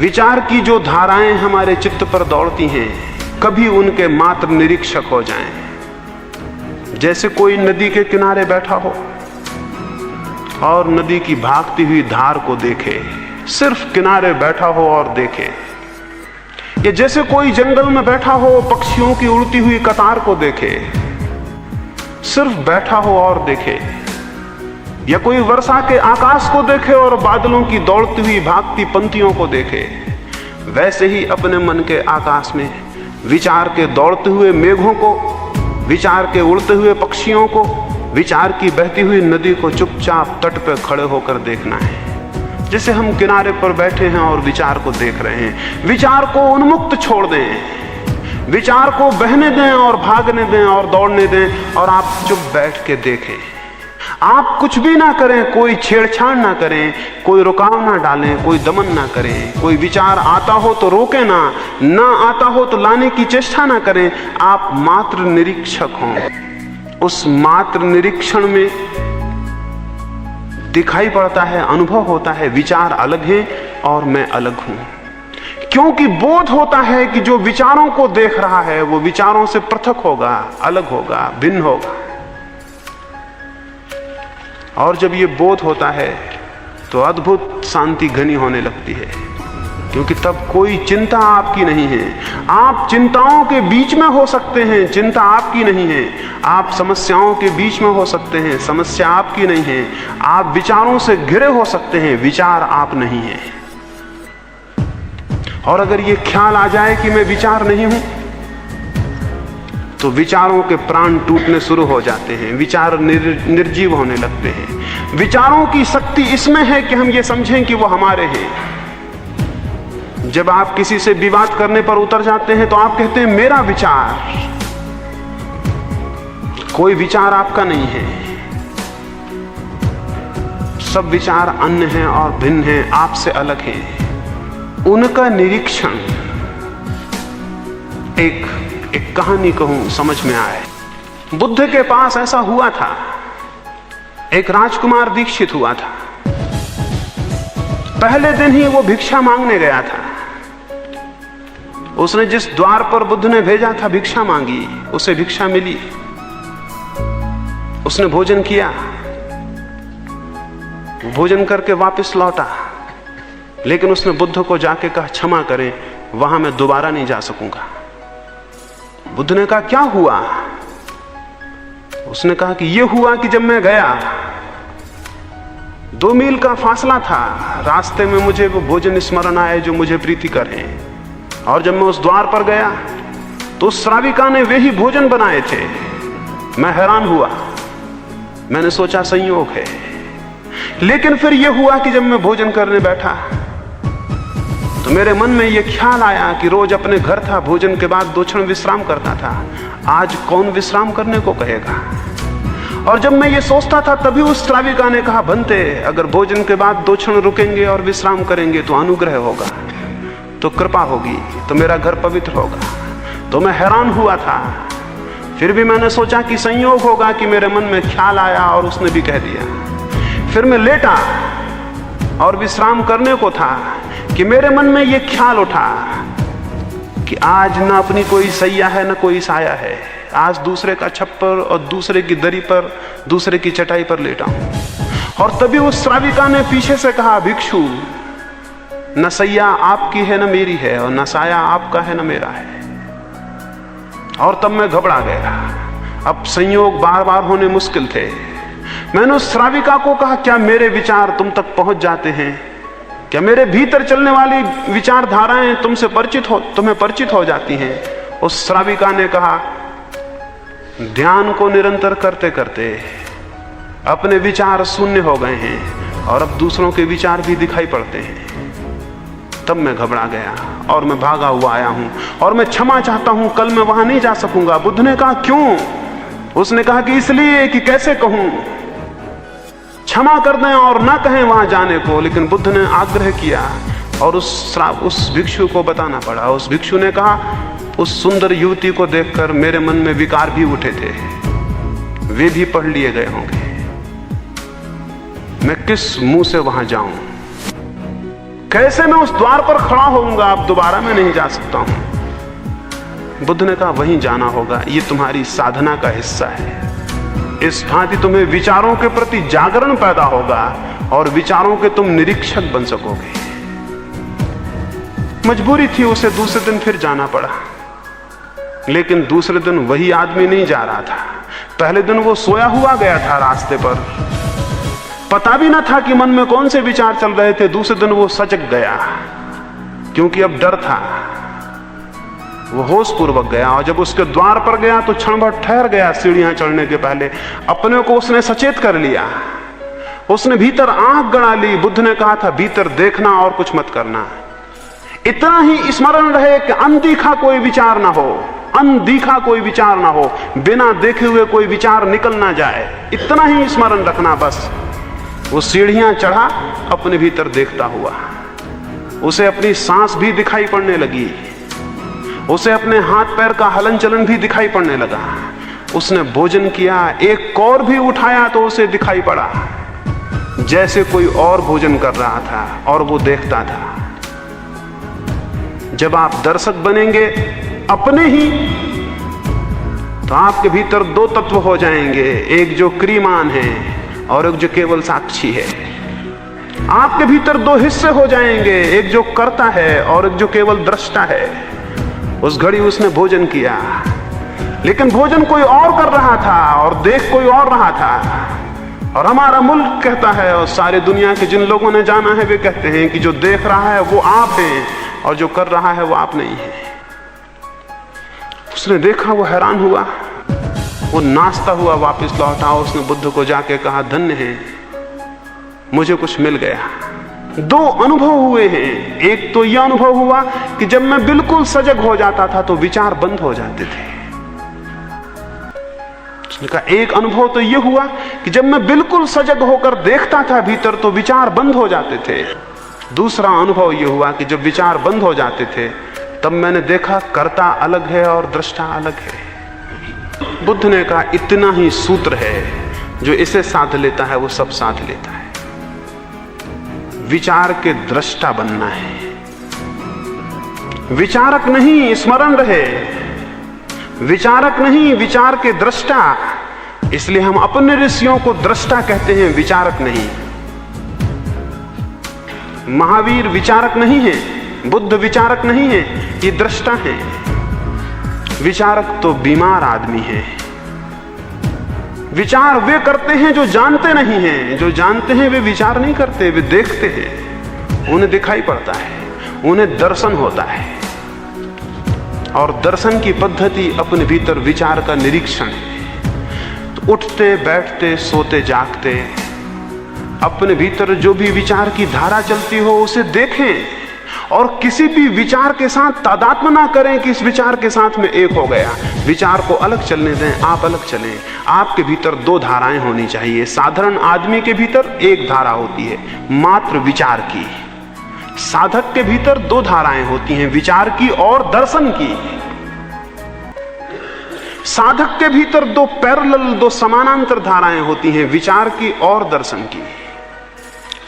विचार की जो धाराएं हमारे चित्त पर दौड़ती हैं, कभी उनके मात्र निरीक्षक हो जाएं। जैसे कोई नदी के किनारे बैठा हो और नदी की भागती हुई धार को देखे, सिर्फ किनारे बैठा हो और देखे। या जैसे कोई जंगल में बैठा हो, पक्षियों की उड़ती हुई कतार को देखे, सिर्फ बैठा हो और देखे। या कोई वर्षा के आकाश को देखे और बादलों की दौड़ती हुई भागती पंक्तियों को देखे। वैसे ही अपने मन के आकाश में विचार के दौड़ते हुए मेघों को, विचार के उड़ते हुए पक्षियों को, विचार की बहती हुई नदी को चुपचाप तट पर खड़े होकर देखना है। जैसे हम किनारे पर बैठे हैं और विचार को देख रहे हैं। विचार को उन्मुक्त छोड़ दें, विचार को बहने दें और भागने दें और दौड़ने दें, और आप चुप बैठ के देखें। आप कुछ भी ना करें, कोई छेड़छाड़ ना करें, कोई रुकाव ना डालें, कोई दमन ना करें। कोई विचार आता हो तो रोकें ना आता हो तो लाने की चेष्टा ना करें। आप मात्र निरीक्षक हों। उस मात्र निरीक्षण में दिखाई पड़ता है, अनुभव होता है, विचार अलग है और मैं अलग हूं। क्योंकि बोध होता है कि जो विचारों को देख रहा है वो विचारों से पृथक होगा, अलग होगा, भिन्न होगा। और जब ये बोध होता है तो अद्भुत शांति घनी होने लगती है, क्योंकि तब कोई चिंता आपकी नहीं है। आप चिंताओं के बीच में हो सकते हैं, चिंता आपकी नहीं है। आप समस्याओं के बीच में हो सकते हैं, समस्या आपकी नहीं है। आप विचारों से घिरे हो सकते हैं, विचार आप नहीं है। और अगर ये ख्याल आ जाए कि मैं विचार नहीं हूं, तो विचारों के प्राण टूटने शुरू हो जाते हैं, विचार निर्जीव होने लगते हैं। विचारों की शक्ति इसमें है कि हम ये समझें कि वो हमारे हैं। जब आप किसी से विवाद करने पर उतर जाते हैं तो आप कहते हैं मेरा विचार। कोई विचार आपका नहीं है, सब विचार अन्य हैं और भिन्न हैं, आपसे अलग हैं। उनका निरीक्षण एक कहानी कहूं समझ में आए। बुद्ध के पास ऐसा हुआ था, एक राजकुमार दीक्षित हुआ था। पहले दिन ही वो भिक्षा मांगने गया था। उसने जिस द्वार पर बुद्ध ने भेजा था भिक्षा मांगी, उसे भिक्षा मिली। उसने भोजन किया, भोजन करके वापस लौटा, लेकिन उसने बुद्ध को जाके कहा क्षमा करें, वहां मैं दोबारा नहीं जा सकूंगा। बुद्ध ने कहा क्या हुआ? उसने कहा कि यह हुआ कि जब मैं गया, 2 मील का फासला था, रास्ते में मुझे वो भोजन स्मरण आए जो मुझे प्रीति करे। और जब मैं उस द्वार पर गया तो उस श्राविका ने वे ही भोजन बनाए थे। मैं हैरान हुआ, मैंने सोचा संयोग है। लेकिन फिर यह हुआ कि जब मैं भोजन करने बैठा तो मेरे मन में यह ख्याल आया कि रोज अपने घर था, भोजन के बाद 2 क्षण विश्राम करता था। आज कौन विश्राम करने को कहेगा? और जब मैं ये सोचता था तभी उस श्राविका ने कहा भंते, अगर भोजन के बाद 2 क्षण रुकेंगे और विश्राम करेंगे तो अनुग्रह होगा, तो कृपा होगी, तो मेरा घर पवित्र होगा। तो मैं हैरान हुआ था, फिर भी मैंने सोचा कि संयोग होगा कि मेरे मन में ख्याल आया और उसने भी कह दिया। फिर मैं लेटा और विश्राम करने को था कि मेरे मन में यह ख्याल उठा कि आज न अपनी कोई सैया है न कोई साया है, आज दूसरे का छप्पर और दूसरे की दरी पर, दूसरे की चटाई पर लेटा हूं। और तभी उस श्राविका ने पीछे से कहा भिक्षु, न सैया आपकी है न मेरी है, और न साया आपका है न मेरा है। और तब मैं घबरा गया। अब संयोग बार बार होने मुश्किल थे। मैंने उस श्राविका को कहा क्या मेरे विचार तुम तक पहुंच जाते हैं? क्या मेरे भीतर चलने वाली विचारधाराएं तुम्हें परिचित हो जाती हैं? उस श्राविका ने कहा ध्यान को निरंतर करते करते अपने विचार शून्य हो गए हैं और अब दूसरों के विचार भी दिखाई पड़ते हैं। तब मैं घबरा गया और मैं भागा हुआ आया हूं और मैं क्षमा चाहता हूं, कल मैं वहां नहीं जा सकूंगा। बुद्ध ने कहा क्यों? उसने कहा कि इसलिए कि कैसे कहूं, क्षमा कर दें और ना कहें वहां जाने को। लेकिन बुद्ध ने आग्रह किया और उस भिक्षु को बताना पड़ा। उस भिक्षु ने कहा उस सुंदर युवती को देखकर मेरे मन में विकार भी उठे थे, वे भी पढ़ लिए गए होंगे। मैं किस मुंह से वहां जाऊं, कैसे मैं उस द्वार पर खड़ा होऊंगा, अब दोबारा मैं नहीं जा सकता हूं। बुद्ध ने कहा वहीं जाना होगा, ये तुम्हारी साधना का हिस्सा है। इस भांति तुम्हें विचारों के प्रति जागरण पैदा होगा और विचारों के तुम निरीक्षक बन सकोगे। मजबूरी थी, उसे दूसरे दिन फिर जाना पड़ा, लेकिन दूसरे दिन वही आदमी नहीं जा रहा था। पहले दिन वो सोया हुआ गया था रास्ते पर, पता भी ना था कि मन में कौन से विचार चल रहे थे। दूसरे दिन वो सजग गया, क्योंकि अब डर था। वो होश पूर्वक गया और जब उसके द्वार पर गया तो क्षण भर ठहर गया। सीढ़ियां चढ़ने के पहले अपने को उसने सचेत कर लिया, उसने भीतर आंख गड़ा ली। बुद्ध ने कहा था भीतर देखना और कुछ मत करना। इतना ही स्मरण रहे कि अनदेखा कोई विचार ना हो, अनदेखा कोई विचार ना हो, बिना देखे हुए कोई विचार निकल ना जाए, इतना ही स्मरण रखना बस। वो सीढ़ियां चढ़ा अपने भीतर देखता हुआ। उसे अपनी सांस भी दिखाई पड़ने लगी, उसे अपने हाथ पैर का हलन चलन भी दिखाई पड़ने लगा। उसने भोजन किया, एक कौर भी उठाया तो उसे दिखाई पड़ा जैसे कोई और भोजन कर रहा था और वो देखता था। जब आप दर्शक बनेंगे अपने ही, तो आपके भीतर दो तत्व हो जाएंगे, एक जो क्रियमान है और एक जो केवल साक्षी है। आपके भीतर दो हिस्से हो जाएंगे, एक जो करता है और एक जो केवल दृष्टा है। उस घड़ी उसने भोजन किया, लेकिन भोजन कोई और कर रहा था और देख कोई और रहा था। और हमारा मुल्क कहता है और सारी दुनिया के जिन लोगों ने जाना है वे कहते हैं कि जो देख रहा है वो आप हैं और जो कर रहा है वो आप नहीं है। उसने देखा, वो हैरान हुआ, वो नाचता हुआ वापस लौटा। उसने बुद्ध को जाके कहा धन्य है, मुझे कुछ मिल गया। दो अनुभव हुए हैं। एक तो यह अनुभव हुआ कि जब मैं बिल्कुल सजग हो जाता था तो विचार बंद हो जाते थे। उसने कहा एक अनुभव तो यह हुआ कि जब मैं बिल्कुल सजग होकर देखता था भीतर तो विचार बंद हो जाते थे। दूसरा अनुभव यह हुआ कि जब विचार बंद हो जाते थे तब मैंने देखा कर्ता अलग है और दृष्टा अलग है। बुद्ध ने कहा इतना ही सूत्र है, जो इसे साध लेता है वो सब साध लेता है। विचार के दृष्टा बनना है, विचारक नहीं। स्मरण रहे, विचारक नहीं, विचार के दृष्टा। इसलिए हम अपने ऋषियों को दृष्टा कहते हैं, विचारक नहीं। महावीर विचारक नहीं है, बुद्ध विचारक नहीं है, ये दृष्टा है। विचारक तो बीमार आदमी है। विचार वे करते हैं जो जानते नहीं हैं, जो जानते हैं वे विचार नहीं करते, वे देखते हैं, उन्हें दिखाई पड़ता है, उन्हें दर्शन होता है। और दर्शन की पद्धति अपने भीतर विचार का निरीक्षण है। तो उठते बैठते सोते जागते अपने भीतर जो भी विचार की धारा चलती हो उसे देखें और किसी भी विचार के साथ तादात्म्य ना करें कि इस विचार के साथ में एक हो गया। विचार को अलग चलने दें, आप अलग चलें। आपके भीतर दो धाराएं होनी चाहिए। साधारण आदमी के भीतर एक धारा होती है मात्र विचार की। साधक के भीतर दो धाराएं होती हैं, विचार की और दर्शन की। साधक के भीतर दो पैरेलल, दो समानांतर धाराएं होती हैं, विचार की और दर्शन की।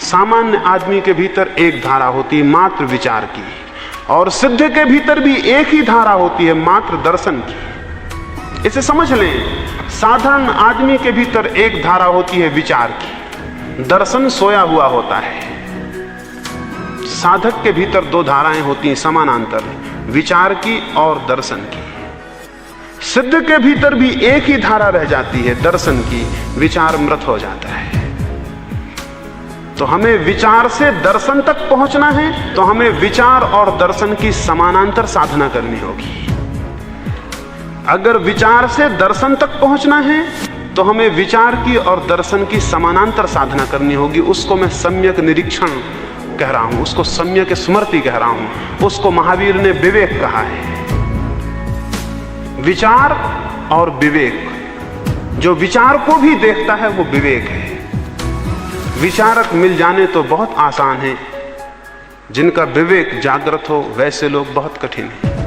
सामान्य आदमी के भीतर एक धारा होती है मात्र विचार की, और सिद्ध के भीतर भी एक ही धारा होती है मात्र दर्शन की। इसे समझ लें, साधारण आदमी के भीतर एक धारा होती है विचार की, दर्शन सोया हुआ होता है। साधक के भीतर दो धाराएं होती हैं समानांतर, विचार की और दर्शन की। सिद्ध के भीतर भी एक ही धारा रह जाती है दर्शन की, विचार मृत हो जाता है। तो हमें विचार से दर्शन तक पहुंचना है तो हमें विचार और दर्शन की समानांतर साधना करनी होगी। अगर विचार से दर्शन तक पहुंचना है तो हमें विचार की और दर्शन की समानांतर साधना करनी होगी। उसको मैं सम्यक निरीक्षण कह रहा हूं, उसको सम्यक स्मृति कह रहा हूं, उसको महावीर ने विवेक कहा है। विचार और विवेक, जो विचार को भी देखता है वो विवेक है। विचारक मिल जाने तो बहुत आसान है, जिनका विवेक जागृत हो वैसे लोग बहुत कठिन हैं।